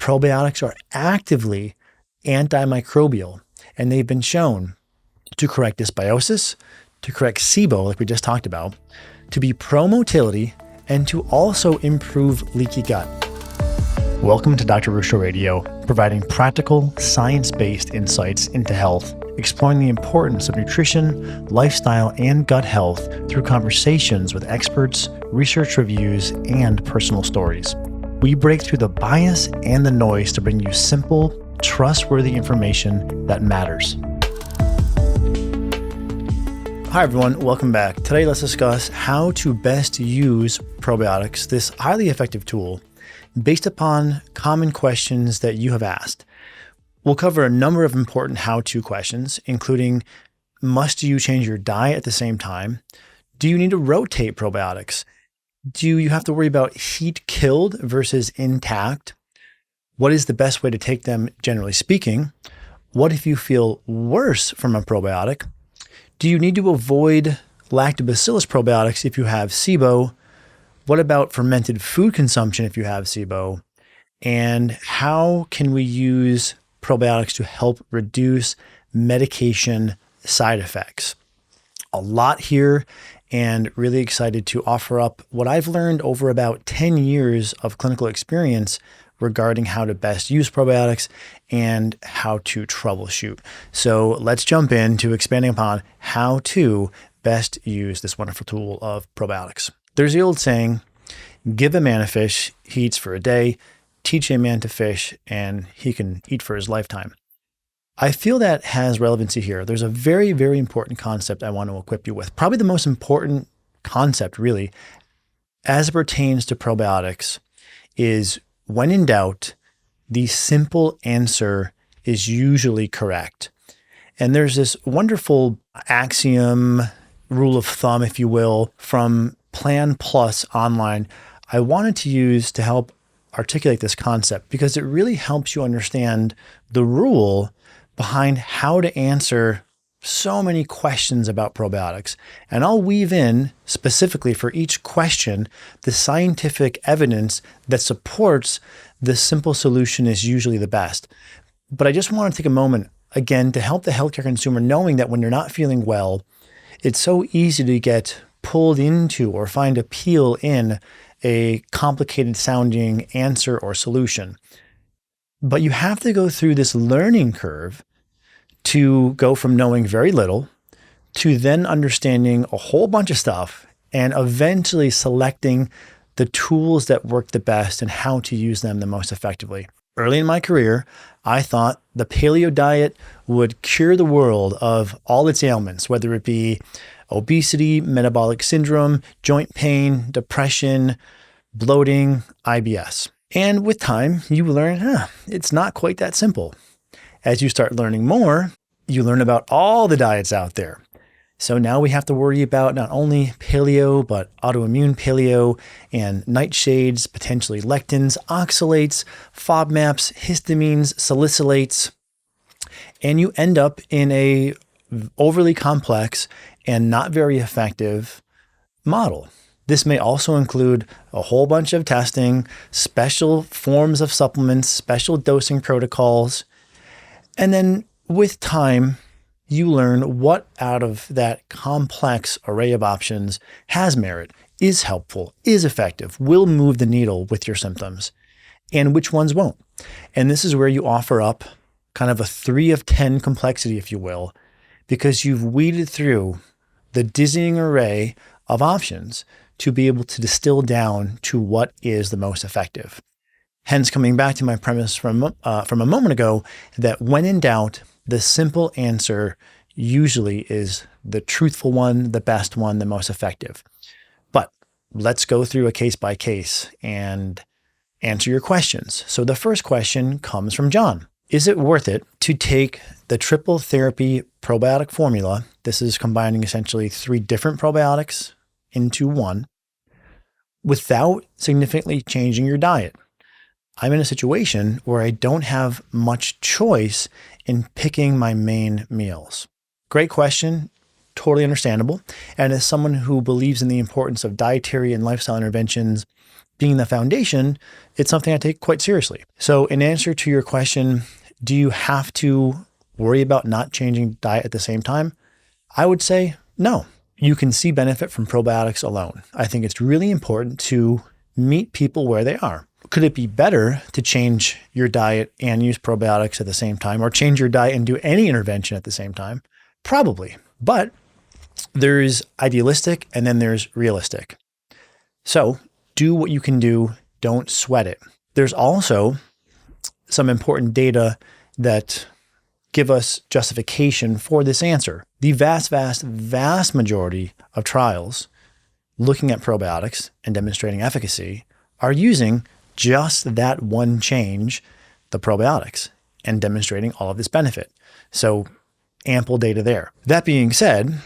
probiotics are actively antimicrobial, and they've been shown to correct dysbiosis, to correct SIBO, like we just talked about, to be pro-motility, and to also improve leaky gut. Welcome to Dr. Ruscio Radio, providing practical, science-based insights into health, exploring the importance of nutrition, lifestyle, and gut health through conversations with experts, research reviews, and personal stories. We break through the bias and the noise to bring you simple, trustworthy information that matters. Hi everyone, welcome back. Today let's discuss how to best use probiotics, this highly effective tool, based upon common questions that you have asked. We'll cover a number of important how-to questions, including, must you change your diet at the same time? Do you need to rotate probiotics? Do you have to worry about heat killed versus intact? What is the best way to take them, generally speaking? What if you feel worse from a probiotic? Do you need to avoid lactobacillus probiotics if you have SIBO? What about fermented food consumption if you have SIBO? And how can we use probiotics to help reduce medication side effects? A lot here, and really excited to offer up what I've learned over about 10 years of clinical experience regarding how to best use probiotics and how to troubleshoot. So let's jump into expanding upon how to best use this wonderful tool of probiotics. There's the old saying, give a man a fish, he eats for a day, teach a man to fish, and he can eat for his lifetime. I feel that has relevancy here. There's a very, very important concept I want to equip you with. Probably the most important concept, really, as it pertains to probiotics, is when in doubt, the simple answer is usually correct. And there's this wonderful axiom, rule of thumb, if you will, from Plan Plus online I wanted to use to help articulate this concept because it really helps you understand the rule behind how to answer so many questions about probiotics. And I'll weave in specifically for each question the scientific evidence that supports the simple solution is usually the best. But I just want to take a moment again to help the healthcare consumer, knowing that when you're not feeling well, it's so easy to get pulled into or find appeal in a complicated sounding answer or solution. But you have to go through this learning curve to go from knowing very little to then understanding a whole bunch of stuff and eventually selecting the tools that work the best and how to use them the most effectively. Early in my career, I thought the paleo diet would cure the world of all its ailments, whether it be obesity, metabolic syndrome, joint pain, depression, bloating, IBS. And with time, you learn, it's not quite that simple. As you start learning more, you learn about all the diets out there. So now we have to worry about not only paleo, but autoimmune paleo and nightshades, potentially lectins, oxalates, FODMAPs, histamines, salicylates, and you end up in a overly complex and not very effective model. This may also include a whole bunch of testing, special forms of supplements, special dosing protocols, and then with time, you learn what out of that complex array of options has merit, is helpful, is effective, will move the needle with your symptoms, and which ones won't. And this is where you offer up kind of a 3 of 10 complexity, if you will, because you've weeded through the dizzying array of options to be able to distill down to what is the most effective. Hence, coming back to my premise from a moment ago, that when in doubt, the simple answer usually is the truthful one, the best one, the most effective. But let's go through a case by case and answer your questions. So the first question comes from John. Is it worth it to take the triple therapy probiotic formula? This is combining essentially 3 different probiotics into one without significantly changing your diet. I'm in a situation where I don't have much choice in picking my main meals. Great question, totally understandable. And as someone who believes in the importance of dietary and lifestyle interventions being the foundation, it's something I take quite seriously. So in answer to your question, do you have to worry about not changing diet at the same time? I would say no. You can see benefit from probiotics alone. I think it's really important to meet people where they are. Could it be better to change your diet and use probiotics at the same time, or change your diet and do any intervention at the same time? Probably. But there's idealistic and then there's realistic. So do what you can do. Don't sweat it. There's also some important data that give us justification for this answer. The vast majority of trials looking at probiotics and demonstrating efficacy are using just that one change, the probiotics, and demonstrating all of this benefit. So ample data there. That being said,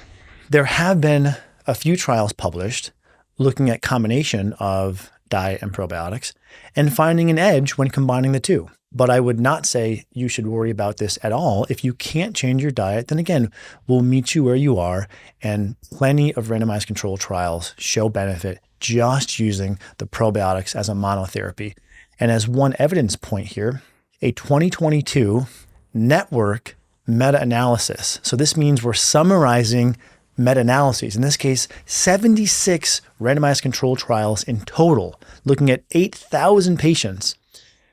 there have been a few trials published looking at combination of diet and probiotics and finding an edge when combining the two. But I would not say you should worry about this at all. If you can't change your diet, then again, we'll meet you where you are, and plenty of randomized control trials show benefit just using the probiotics as a monotherapy. And as one evidence point here, a 2022 network meta-analysis. So this means we're summarizing meta-analyses. In this case, 76 randomized control trials in total, looking at 8,000 patients,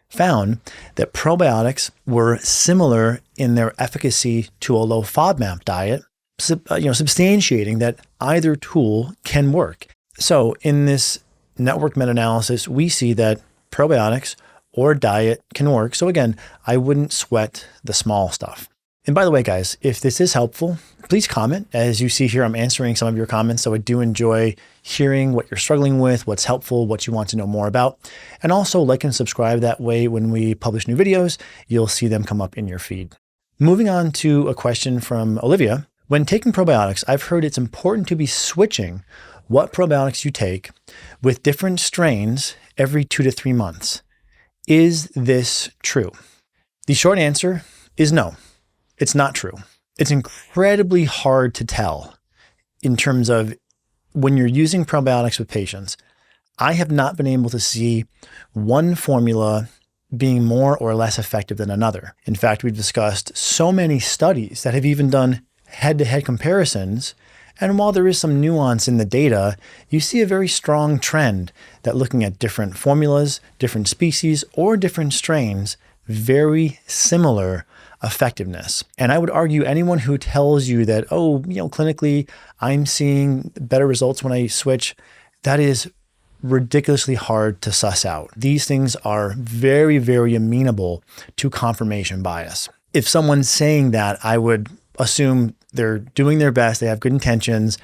found that probiotics were similar in their efficacy to a low FODMAP diet, substantiating that either tool can work. So in this network meta-analysis, we see that probiotics or diet can work. So again, I wouldn't sweat the small stuff. And by the way, guys, if this is helpful, please comment. As you see here, I'm answering some of your comments. So I do enjoy hearing what you're struggling with, what's helpful, what you want to know more about. And also like and subscribe. That way, when we publish new videos, you'll see them come up in your feed. Moving on to a question from Olivia. When taking probiotics, I've heard it's important to be switching what probiotics you take with different strains every 2 to 3 months. Is this true? The short answer is no. It's not true. It's incredibly hard to tell in terms of when you're using probiotics with patients. I have not been able to see one formula being more or less effective than another. In fact, we've discussed so many studies that have even done head-to-head comparisons. And while there is some nuance in the data, you see a very strong trend that looking at different formulas, different species, or different strains, very similar effectiveness. And I would argue anyone who tells you that, clinically, I'm seeing better results when I switch, that is ridiculously hard to suss out. These things are very, very amenable to confirmation bias. If someone's saying that, I would assume they're doing their best, they have good intentions,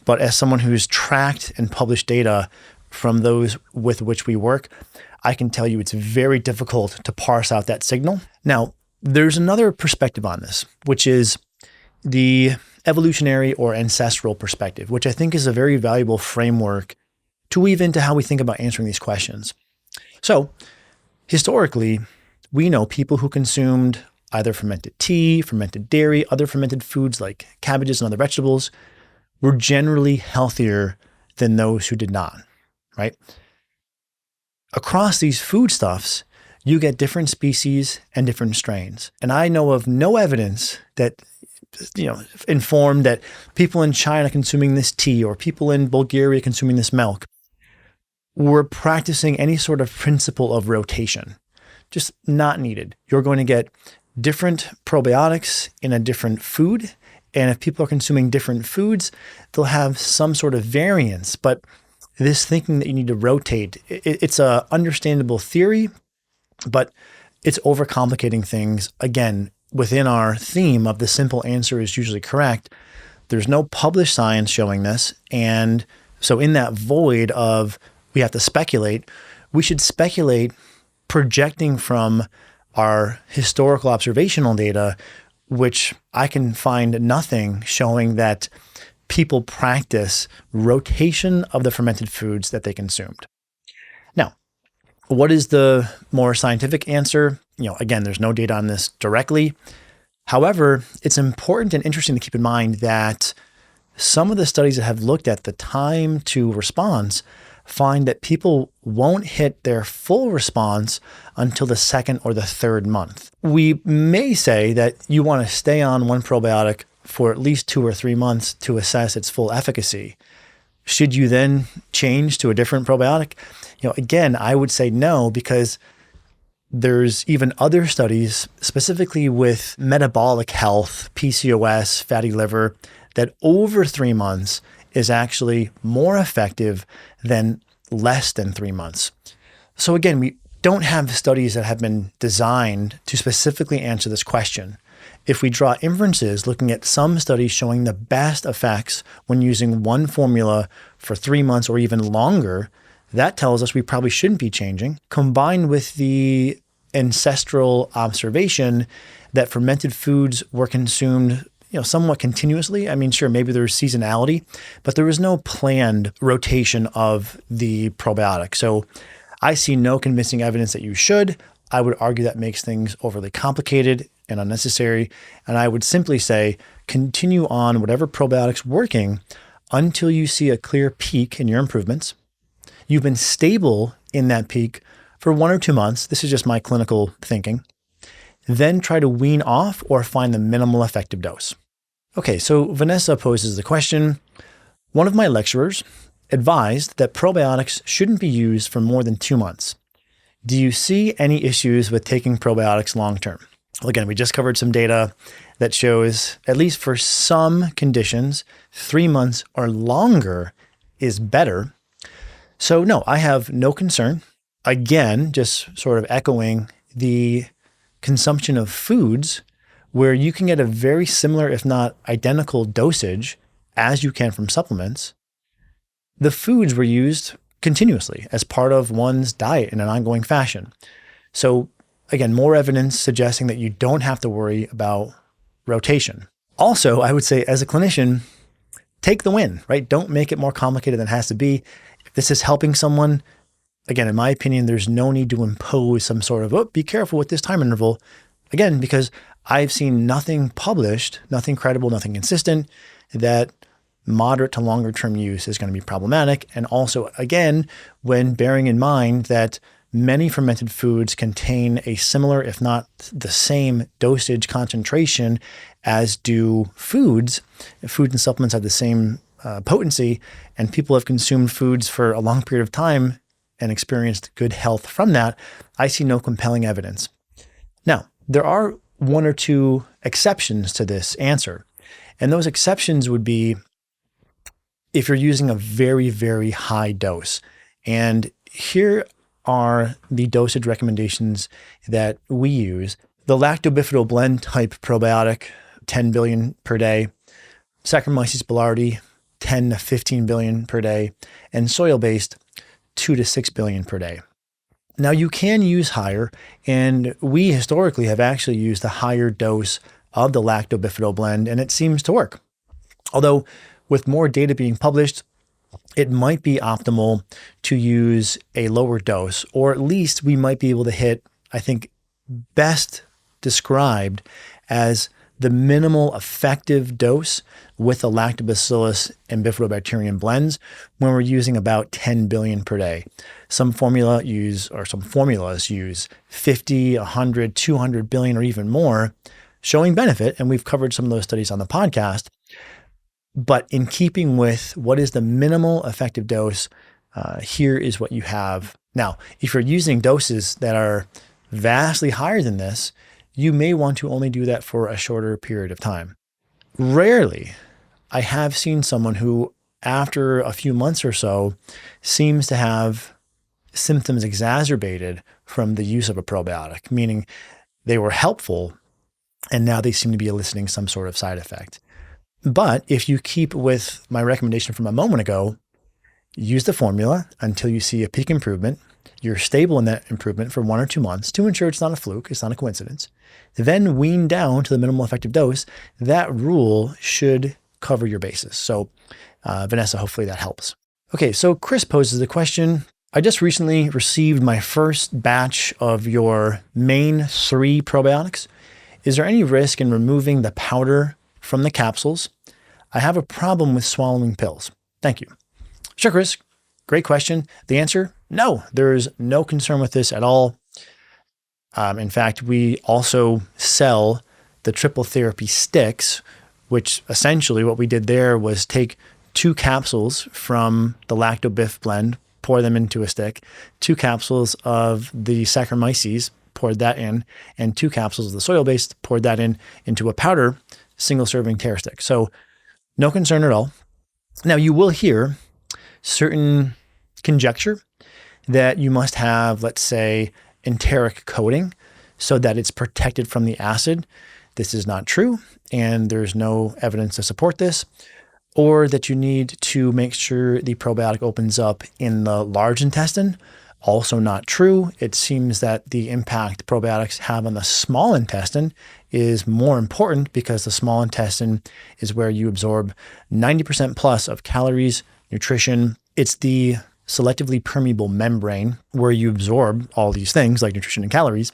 but as someone who's tracked and published data from those with which we work, I can tell you it's very difficult to parse out that signal. Now, there's another perspective on this, which is the evolutionary or ancestral perspective, which I think is a very valuable framework to weave into how we think about answering these questions. So historically, we know people who consumed either fermented tea, fermented dairy, other fermented foods like cabbages and other vegetables were generally healthier than those who did not, right? Across these foodstuffs, you get different species and different strains. And I know of no evidence that, informed that people in China consuming this tea or people in Bulgaria consuming this milk were practicing any sort of principle of rotation. Just not needed. You're going to get different probiotics in a different food. And if people are consuming different foods, they'll have some sort of variance. But this thinking that you need to rotate, it's a understandable theory, but it's overcomplicating things. Again, within our theme of the simple answer is usually correct, there's no published science showing this. And so in that void of we have to speculate, we should speculate projecting from our historical observational data, which I can find nothing showing that people practice rotation of the fermented foods that they consumed. Now, what is the more scientific answer? Again, there's no data on this directly. However, it's important and interesting to keep in mind that some of the studies that have looked at the time to response find that people won't hit their full response until the second or the third month. We may say that you want to stay on one probiotic for at least 2 or 3 months to assess its full efficacy. Should you then change to a different probiotic? Again, I would say no, because there's even other studies, specifically with metabolic health, PCOS, fatty liver, that over 3 months is actually more effective than less than 3 months. So again, we don't have studies that have been designed to specifically answer this question. If we draw inferences looking at some studies showing the best effects when using one formula for 3 months or even longer, that tells us we probably shouldn't be changing, combined with the ancestral observation that fermented foods were consumed somewhat continuously. I mean, sure, maybe there's seasonality, but there was no planned rotation of the probiotic. So I see no convincing evidence that you should. I would argue that makes things overly complicated and unnecessary. And I would simply say, continue on whatever probiotic's working until you see a clear peak in your improvements. You've been stable in that peak for 1 or 2 months. This is just my clinical thinking. Then try to wean off or find the minimal effective dose. Okay, so Vanessa poses the question, one of my lecturers advised that probiotics shouldn't be used for more than 2 months. Do you see any issues with taking probiotics long-term? Well, again, we just covered some data that shows, at least for some conditions, 3 months or longer is better. So no, I have no concern. Again, just sort of echoing the consumption of foods where you can get a very similar, if not identical dosage as you can from supplements. The foods were used continuously as part of one's diet in an ongoing fashion. So again, more evidence suggesting that you don't have to worry about rotation. Also, I would say as a clinician, take the win, right? Don't make it more complicated than it has to be. If this is helping someone, again, in my opinion, there's no need to impose some sort of, be careful with this time interval. Again, because I've seen nothing published, nothing credible, nothing consistent, that moderate to longer term use is going to be problematic. And also, again, when bearing in mind that many fermented foods contain a similar, if not the same dosage concentration as do foods. Foods and supplements have the same potency, and people have consumed foods for a long period of time and experienced good health from that. I see no compelling evidence. Now, there are 1 or 2 exceptions to this answer. And those exceptions would be if you're using a very, very high dose. And here are the dosage recommendations that we use. The lactobacillus blend type probiotic, 10 billion per day. Saccharomyces boulardii, 10 to 15 billion per day. And soil-based, 2 to 6 billion per day. Now you can use higher, and we historically have actually used a higher dose of the lactobacillus blend, and it seems to work. Although with more data being published, it might be optimal to use a lower dose, or at least we might be able to hit, I think, best described as the minimal effective dose with the lactobacillus and bifidobacterium blends when we're using about 10 billion per day. Some formulas use 50, 100, 200 billion or even more, showing benefit. And we've covered some of those studies on the podcast. But in keeping with what is the minimal effective dose, here is what you have. Now, if you're using doses that are vastly higher than this, you may want to only do that for a shorter period of time. Rarely, I have seen someone who, after a few months or so, seems to have symptoms exacerbated from the use of a probiotic, meaning they were helpful and now they seem to be eliciting some sort of side effect. But if you keep with my recommendation from a moment ago, use the formula until you see a peak improvement. You're stable in that improvement for 1 or 2 months to ensure it's not a fluke, it's not a coincidence. Then wean down to the minimal effective dose. That rule should cover your bases. So Vanessa, hopefully that helps. Okay, so Chris poses the question, I just recently received my first batch of your main 3 probiotics. Is there any risk in removing the powder from the capsules? I have a problem with swallowing pills. Thank you. Sure, Chris. great question. The answer, no, there's no concern with this at all. In fact, we also sell the triple therapy sticks, which essentially what we did there was take 2 capsules from the lactobif blend, pour them into a stick, 2 capsules of the Saccharomyces, poured that in, and 2 capsules of the soil-based, poured that into a powder, single serving tear stick. So no concern at all. Now you will hear certain conjecture that you must have, let's say, enteric coating so that it's protected from the acid. This is not true, and there's no evidence to support this. Or that you need to make sure the probiotic opens up in the large intestine. Also not true. It seems that the impact probiotics have on the small intestine is more important because the small intestine is where you absorb 90% plus of calories, nutrition. It's the selectively permeable membrane where you absorb all these things like nutrition and calories,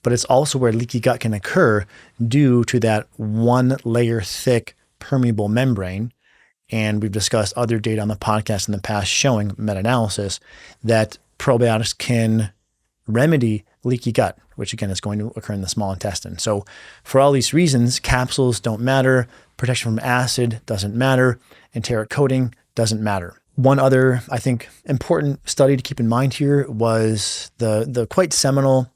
but it's also where leaky gut can occur due to that 1 layer thick permeable membrane. And we've discussed other data on the podcast in the past showing meta-analysis that probiotics can remedy leaky gut, which again is going to occur in the small intestine. So for all these reasons, capsules don't matter, protection from acid doesn't matter, enteric coating doesn't matter. One other, I think, important study to keep in mind here was the quite seminal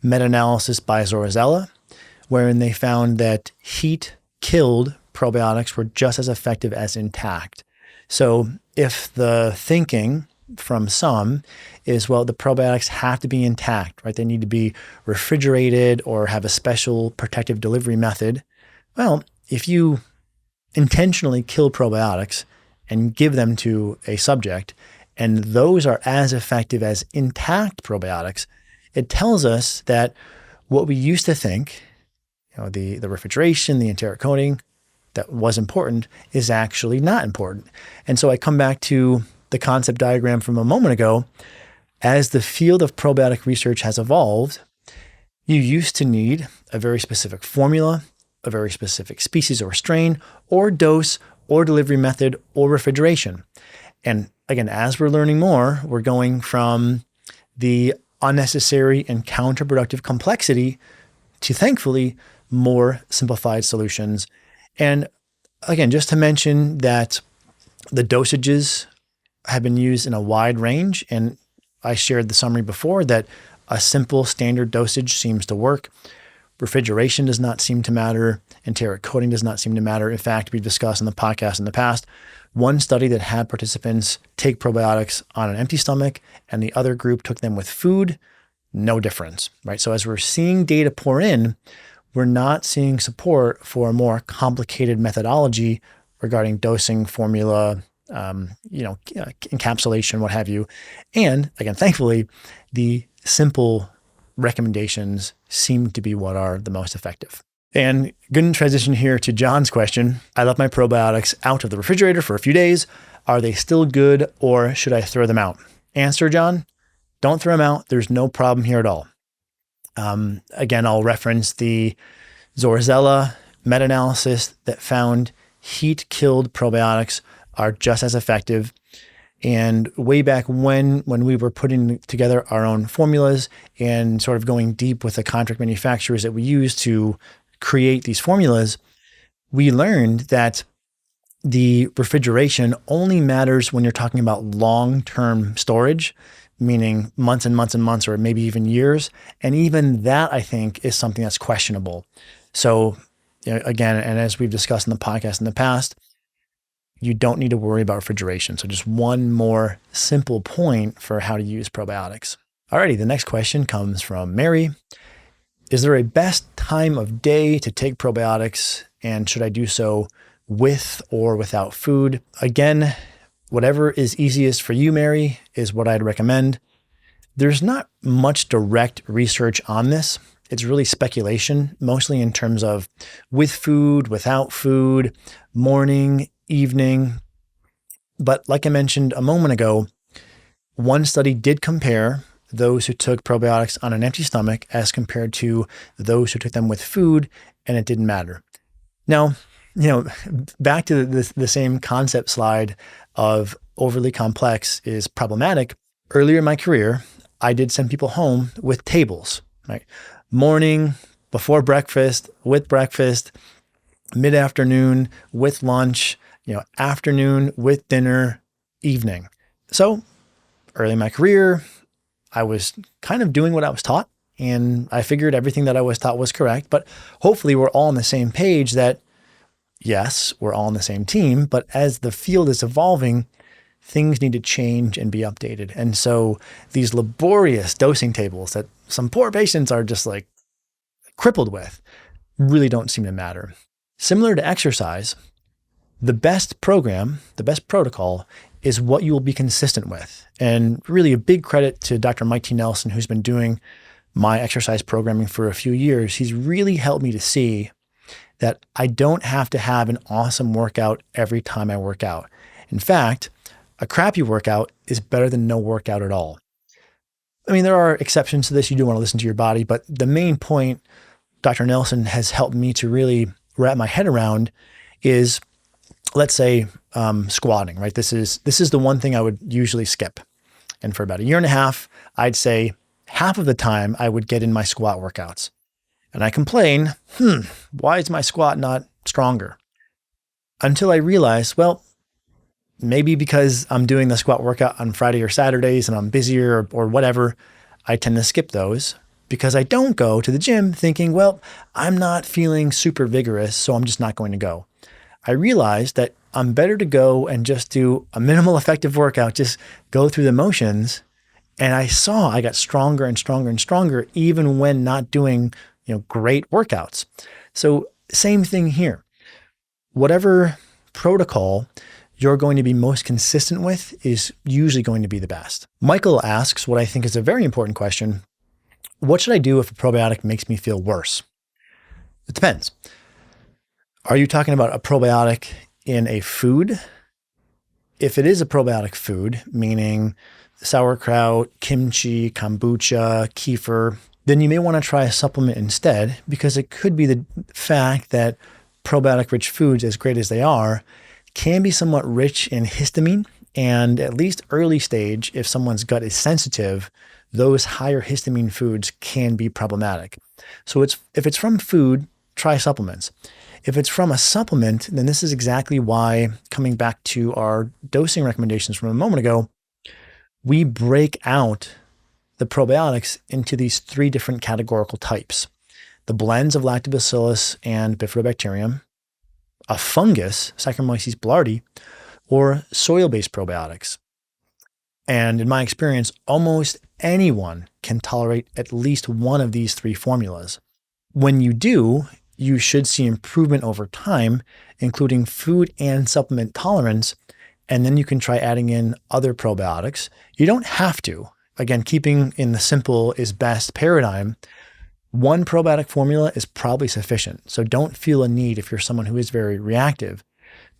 meta-analysis by Zorazella, wherein they found that heat killed probiotics were just as effective as intact. So if the thinking from some is, well, the probiotics have to be intact, right? They need to be refrigerated or have a special protective delivery method. Well, if you intentionally kill probiotics and give them to a subject, and those are as effective as intact probiotics, it tells us that what we used to think, the refrigeration, the enteric coating, that was important is actually not important. And so I come back to the concept diagram from a moment ago. As the field of probiotic research has evolved, you used to need a very specific formula, a very specific species or strain, or dose, or delivery method, or refrigeration. And again, as we're learning more, we're going from the unnecessary and counterproductive complexity to, thankfully, more simplified solutions. And again, just to mention that the dosages have been used in a wide range, and I shared the summary before that a simple standard dosage seems to work. Refrigeration does not seem to matter. Enteric coating does not seem to matter. In fact, we've discussed in the podcast in the past, one study that had participants take probiotics on an empty stomach and the other group took them with food, no difference, right? So as we're seeing data pour in, we're not seeing support for a more complicated methodology regarding dosing, formula, encapsulation, what have you. And again, thankfully, the simple recommendations seem to be what are the most effective. And good transition here to John's question. I left my probiotics out of the refrigerator for a few days. Are they still good or should I throw them out? Answer, John, don't throw them out. There's no problem here at all. Again, I'll reference the Zorazella meta-analysis that found heat-killed probiotics are just as effective. And way back when we were putting together our own formulas and sort of going deep with the contract manufacturers that we use to create these formulas, we learned that the refrigeration only matters when you're talking about long-term storage, meaning months and months and months, or maybe even years. And even that, I think, is something that's questionable. So again, and as we've discussed in the podcast in the past, you don't need to worry about refrigeration. So just one more simple point for how to use probiotics. Alrighty, the next question comes from Mary. Is there a best time of day to take probiotics, and should I do so with or without food? Again, whatever is easiest for you, Mary, is what I'd recommend. There's not much direct research on this. It's really speculation, mostly in terms of with food, without food, morning, evening. But like I mentioned a moment ago, one study did compare those who took probiotics on an empty stomach as compared to those who took them with food, and it didn't matter. Now, back to the same concept slide of overly complex is problematic. Earlier in my career, I did send people home with tables, right? Morning, before breakfast, with breakfast, mid-afternoon, with lunch, afternoon, with dinner, evening. So early in my career, I was kind of doing what I was taught, and I figured everything that I was taught was correct. But hopefully we're all on the same page that, yes, we're all on the same team, but as the field is evolving, things need to change and be updated. And so these laborious dosing tables that some poor patients are just like crippled with really don't seem to matter. Similar to exercise, the best program, the best protocol is what you will be consistent with. And really a big credit to Dr. Mike T. Nelson, who's been doing my exercise programming for a few years. He's really helped me to see that I don't have to have an awesome workout every time I work out. In fact, a crappy workout is better than no workout at all. I mean, there are exceptions to this. You do want to listen to your body, but the main point Dr. Nelson has helped me to really wrap my head around is, let's say, squatting, right? This is the one thing I would usually skip. And for about a year and a half, I'd say half of the time I would get in my squat workouts. And I complain, why is my squat not stronger? Until I realized, well, maybe because I'm doing the squat workout on Friday or Saturdays and I'm busier or whatever, I tend to skip those because I don't go to the gym thinking, well, I'm not feeling super vigorous, so I'm just not going to go. I realized that I'm better to go and just do a minimal effective workout, just go through the motions. And I saw I got stronger and stronger and stronger, even when not doing, great workouts. So same thing here. Whatever protocol you're going to be most consistent with is usually going to be the best. Michael asks what I think is a very important question. What should I do if a probiotic makes me feel worse? It depends. Are you talking about a probiotic in a food? If it is a probiotic food, meaning sauerkraut, kimchi, kombucha, kefir, then you may want to try a supplement instead, because it could be the fact that probiotic-rich foods, as great as they are, can be somewhat rich in histamine. And at least early stage, if someone's gut is sensitive, those higher histamine foods can be problematic. So if it's from food, try supplements. If it's from a supplement, then this is exactly why, coming back to our dosing recommendations from a moment ago, we break out the probiotics into these 3 different categorical types: the blends of lactobacillus and bifidobacterium, a fungus, Saccharomyces boulardii, or soil-based probiotics. And in my experience, almost anyone can tolerate at least one of these 3 formulas. When you do, you should see improvement over time, including food and supplement tolerance, and then you can try adding in other probiotics. You don't have to. Again, keeping in the simple is best paradigm, one probiotic formula is probably sufficient. So don't feel a need, if you're someone who is very reactive,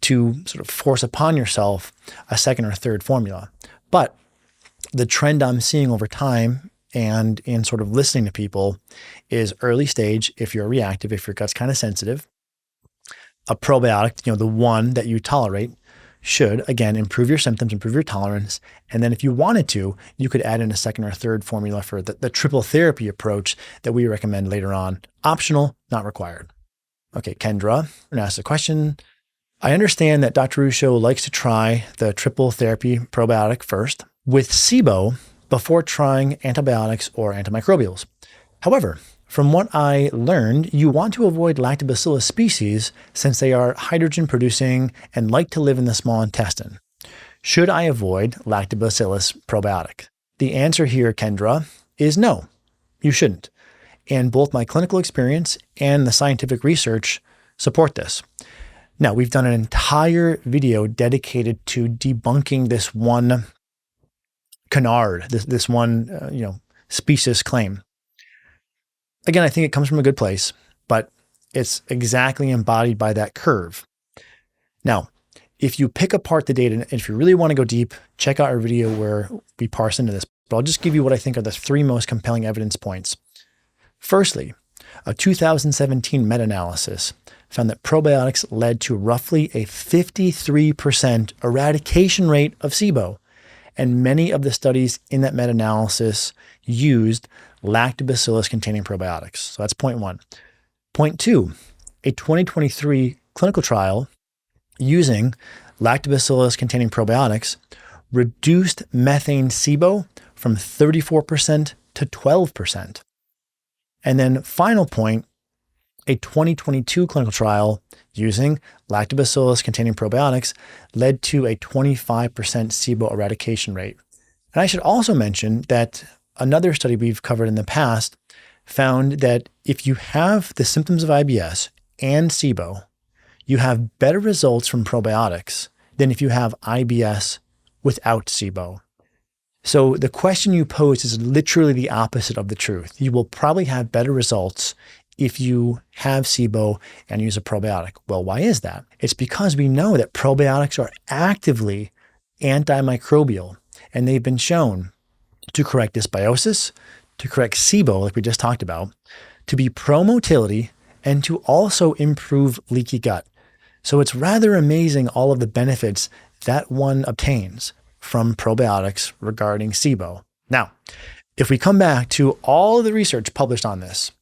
to sort of force upon yourself a second or third formula. But the trend I'm seeing over time and in sort of listening to people is early stage, if you're reactive, if your gut's kind of sensitive, a probiotic, the one that you tolerate, should, again, improve your symptoms, improve your tolerance. And then if you wanted to, you could add in a second or third formula for the triple therapy approach that we recommend later on. Optional, not required. Okay, Kendra, I'm going to ask a question. I understand that Dr. Ruscio likes to try the triple therapy probiotic first with SIBO before trying antibiotics or antimicrobials. However, from what I learned, you want to avoid lactobacillus species since they are hydrogen producing and like to live in the small intestine. Should I avoid lactobacillus probiotic? The answer here, Kendra, is no, you shouldn't. And both my clinical experience and the scientific research support this. Now, we've done an entire video dedicated to debunking this one canard, this one specious claim. Again, I think it comes from a good place, but it's exactly embodied by that curve. Now, if you pick apart the data, and if you really want to go deep, check out our video where we parse into this. But I'll just give you what I think are the 3 most compelling evidence points. Firstly, A 2017 meta-analysis found that probiotics led to roughly a 53% eradication rate of SIBO, and many of the studies in that meta-analysis used lactobacillus containing probiotics. So that's point one. Point two, a 2023 clinical trial using lactobacillus containing probiotics reduced methane SIBO from 34% to 12%. And then final point, a 2022 clinical trial using lactobacillus containing probiotics led to a 25% SIBO eradication rate. And I should also mention that another study we've covered in the past found that if you have the symptoms of IBS and SIBO, you have better results from probiotics than if you have IBS without SIBO. So the question you pose is literally the opposite of the truth. You will probably have better results if you have SIBO and use a probiotic. Well, why is that? It's because we know that probiotics are actively antimicrobial, and they've been shown to correct dysbiosis, to correct SIBO, like we just talked about, to be pro-motility, and to also improve leaky gut. So it's rather amazing all of the benefits that one obtains from probiotics regarding SIBO. Now, if we come back to all of the research published on this,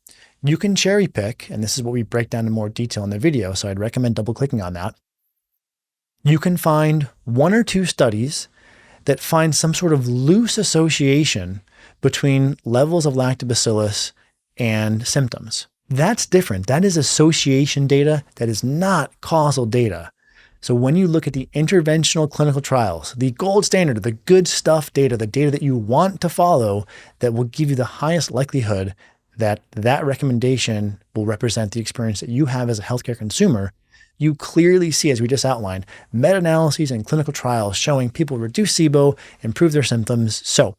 you can cherry pick, and this is what we break down in more detail in the video, so I'd recommend double clicking on that. You can find one or two studies that find some sort of loose association between levels of lactobacillus and symptoms. That's different. That is association data. That is not causal data. So when you look at the interventional clinical trials, the gold standard, the good stuff data, the data that you want to follow that will give you the highest likelihood that that recommendation will represent the experience that you have as a healthcare consumer, you clearly see, as we just outlined, meta-analyses and clinical trials showing people reduce SIBO, improve their symptoms. So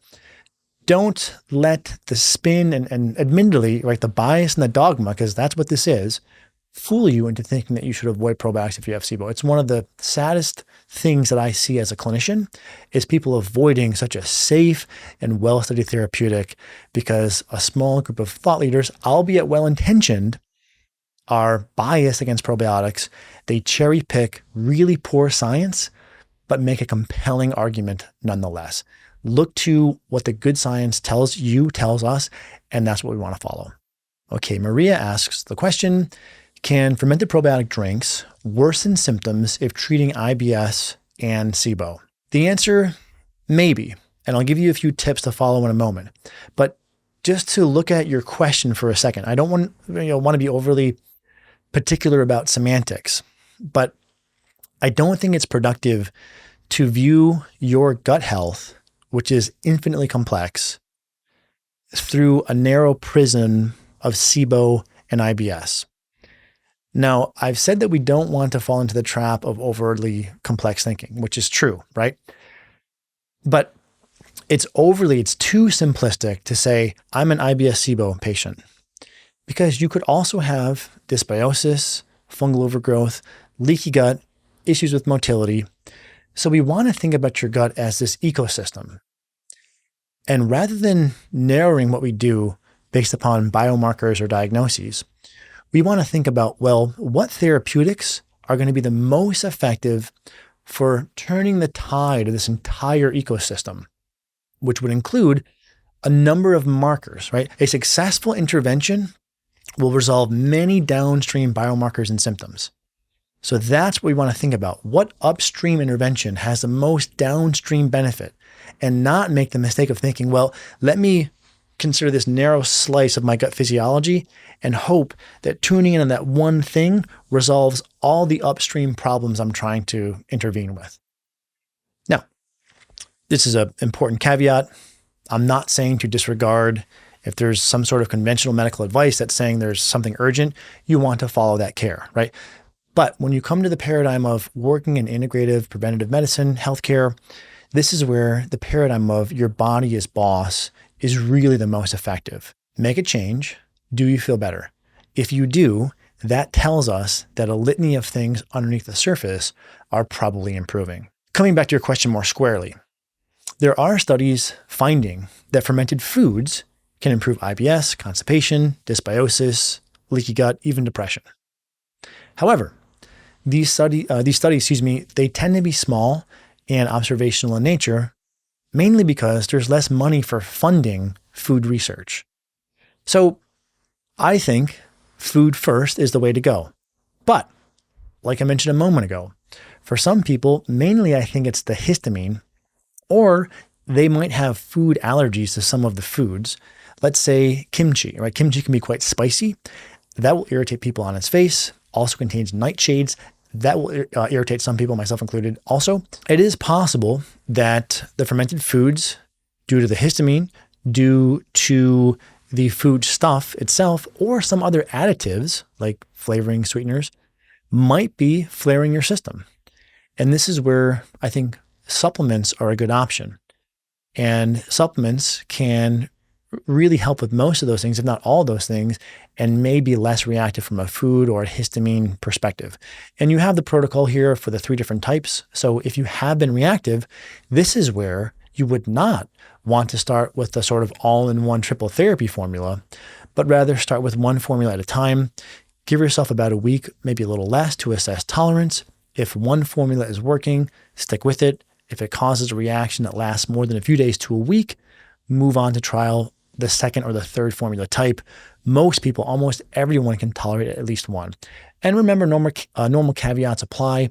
don't let the spin and admittedly, right, the bias and the dogma, because that's what this is, fool you into thinking that you should avoid probiotics if you have SIBO. It's one of the saddest things that I see as a clinician is people avoiding such a safe and well-studied therapeutic because a small group of thought leaders, albeit well-intentioned, are biased against probiotics. They cherry pick really poor science, but make a compelling argument nonetheless. Look to what the good science tells you, tells us, and that's what we want to follow. Okay, Maria asks the question, can fermented probiotic drinks worsen symptoms if treating IBS and SIBO? The answer, maybe, and I'll give you a few tips to follow in a moment. But just to look at your question for a second, I don't want to be overly particular about semantics, but I don't think it's productive to view your gut health, which is infinitely complex, through a narrow prism of SIBO and IBS. Now, I've said that we don't want to fall into the trap of overly complex thinking, which is true, right? But it's too simplistic to say, I'm an IBS SIBO patient, because you could also have dysbiosis, fungal overgrowth, leaky gut, issues with motility. So we want to think about your gut as this ecosystem. And rather than narrowing what we do based upon biomarkers or diagnoses, we want to think about, well, what therapeutics are going to be the most effective for turning the tide of this entire ecosystem, which would include a number of markers, right? A successful intervention will resolve many downstream biomarkers and symptoms. So that's what we want to think about. What upstream intervention has the most downstream benefit, and not make the mistake of thinking, well, let me consider this narrow slice of my gut physiology and hope that tuning in on that one thing resolves all the upstream problems I'm trying to intervene with. Now, this is an important caveat. I'm not saying to disregard if there's some sort of conventional medical advice that's saying there's something urgent, you want to follow that care, right? But when you come to the paradigm of working in integrative preventative medicine, healthcare, this is where the paradigm of your body is boss is really the most effective. Make a change. Do you feel better? If you do, that tells us that a litany of things underneath the surface are probably improving. Coming back to your question more squarely, there are studies finding that fermented foods can improve IBS, constipation, dysbiosis, leaky gut, even depression. However, these studies, they tend to be small and observational in nature, mainly because there's less money for funding food research. So I think food first is the way to go. But like I mentioned a moment ago, for some people, mainly I think it's the histamine, or they might have food allergies to some of the foods. Let's say kimchi, right? Kimchi can be quite spicy. That will irritate people on its face. Also contains nightshades. That will irritate some people, myself included. Also, it is possible that the fermented foods, due to the histamine, due to the food stuff itself, or some other additives like flavoring sweeteners, might be flaring your system. And this is where I think supplements are a good option. And supplements can really help with most of those things, if not all those things, and may be less reactive from a food or a histamine perspective. And you have the protocol here for the 3 different types. So if you have been reactive, this is where you would not want to start with the sort of all-in-one triple therapy formula, but rather start with one formula at a time. Give yourself about a week, maybe a little less, to assess tolerance. If one formula is working, stick with it. If it causes a reaction that lasts more than a few days to a week, move on to trial the second or the third formula type. Most people, almost everyone, can tolerate at least one. And remember, normal caveats apply.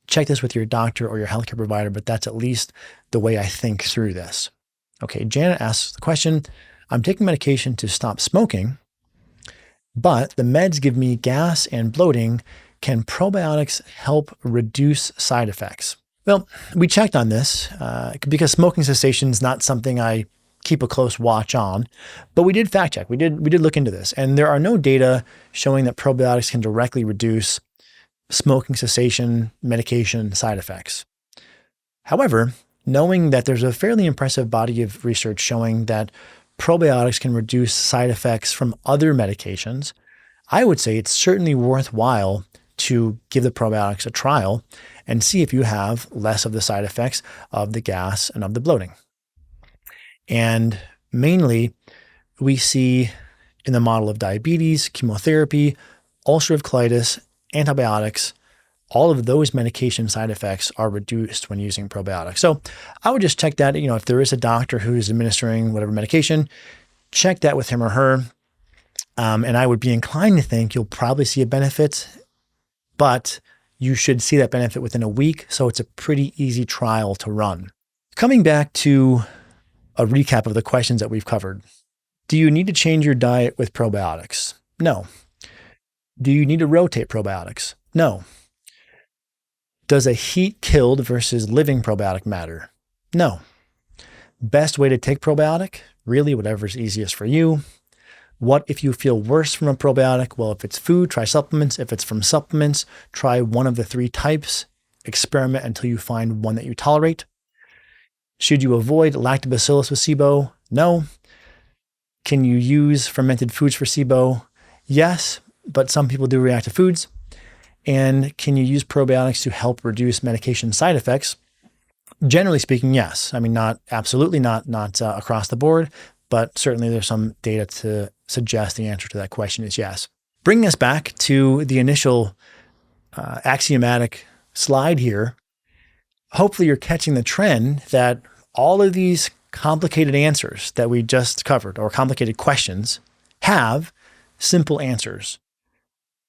Check this with your doctor or your healthcare provider, but that's at least the way I think through this. Okay, Janet asks the question, I'm taking medication to stop smoking, but the meds give me gas and bloating. Can probiotics help reduce side effects? Well, we checked on this because smoking cessation is not something I keep a close watch on, but we did fact check. We did look into this, and there are no data showing that probiotics can directly reduce smoking cessation medication side effects. However, knowing that there's a fairly impressive body of research showing that probiotics can reduce side effects from other medications, I would say it's certainly worthwhile to give the probiotics a trial and see if you have less of the side effects of the gas and of the bloating. And mainly, we see in the model of diabetes, chemotherapy, ulcerative colitis, antibiotics, all of those medication side effects are reduced when using probiotics. So I would just check that, if there is a doctor who's administering whatever medication, check that with him or her. And I would be inclined to think you'll probably see a benefit, but you should see that benefit within a week. So it's a pretty easy trial to run. Coming back to a recap of the questions that we've covered. Do you need to change your diet with probiotics? No. Do you need to rotate probiotics? No. Does a heat-killed versus living probiotic matter? No. Best way to take probiotic? Really, whatever's easiest for you. What if you feel worse from a probiotic? Well, if it's food, try supplements. If it's from supplements, try one of the 3 types. Experiment until you find one that you tolerate. Should you avoid lactobacillus with SIBO? No. Can you use fermented foods for SIBO? Yes, but some people do react to foods. And can you use probiotics to help reduce medication side effects? Generally speaking, yes. I mean, not absolutely not across the board, but certainly there's some data to suggest the answer to that question is yes. Bringing us back to the initial axiomatic slide here, hopefully you're catching the trend that all of these complicated answers that we just covered, or complicated questions, have simple answers.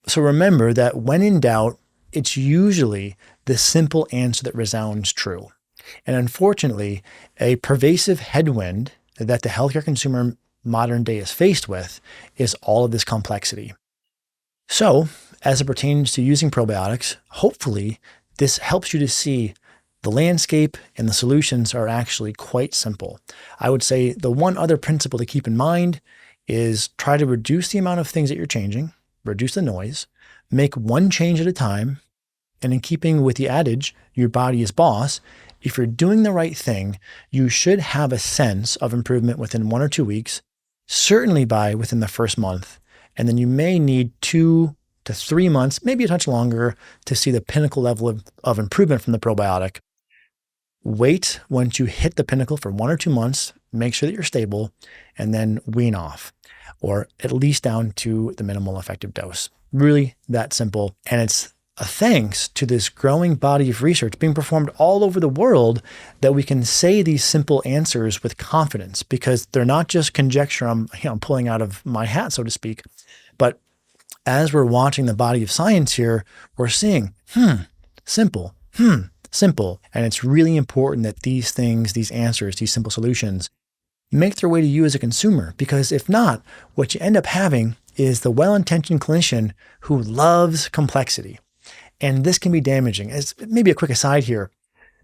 So remember that when in doubt, it's usually the simple answer that resounds true. And unfortunately, a pervasive headwind that the healthcare consumer modern day is faced with is all of this complexity. So as it pertains to using probiotics, hopefully this helps you to see the landscape and the solutions are actually quite simple. I would say the one other principle to keep in mind is try to reduce the amount of things that you're changing, reduce the noise, make one change at a time, and in keeping with the adage, your body is boss, if you're doing the right thing, you should have a sense of improvement within 1 or 2 weeks, certainly by within the first month, and then you may need 2 to 3 months, maybe a touch longer, to see the pinnacle level of improvement from the probiotic. Wait once you hit the pinnacle for 1 or 2 months, make sure that you're stable, and then wean off, or at least down to the minimal effective dose. Really that simple. And it's a thanks to this growing body of research being performed all over the world that we can say these simple answers with confidence, because they're not just conjecture I'm pulling out of my hat, so to speak, but as we're watching the body of science here, we're seeing, simple, simple. And it's really important that these things, these answers, these simple solutions make their way to you as a consumer, because if not, what you end up having is the well-intentioned clinician who loves complexity. And this can be damaging. As maybe a quick aside here,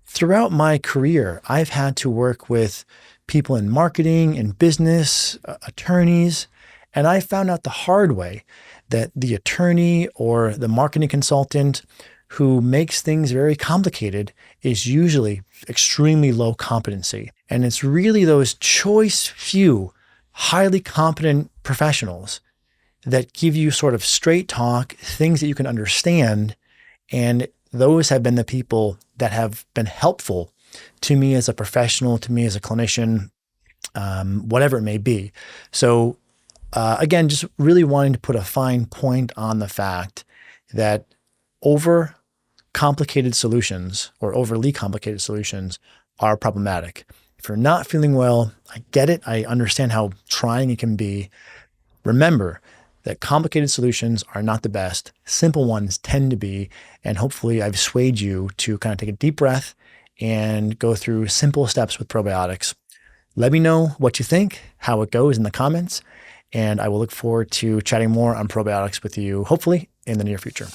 throughout my career, I've had to work with people in marketing and business, attorneys, and I found out the hard way that the attorney or the marketing consultant who makes things very complicated is usually extremely low competency. And it's really those choice few, highly competent professionals that give you sort of straight talk, things that you can understand. And those have been the people that have been helpful to me as a professional, to me as a clinician, whatever it may be. So again, just really wanting to put a fine point on the fact that over complicated solutions or overly complicated solutions are problematic. If you're not feeling well, I get it. I understand how trying it can be. Remember that complicated solutions are not the best. Simple ones tend to be. And hopefully I've swayed you to kind of take a deep breath and go through simple steps with probiotics. Let me know what you think, how it goes in the comments, and I will look forward to chatting more on probiotics with you, hopefully in the near future.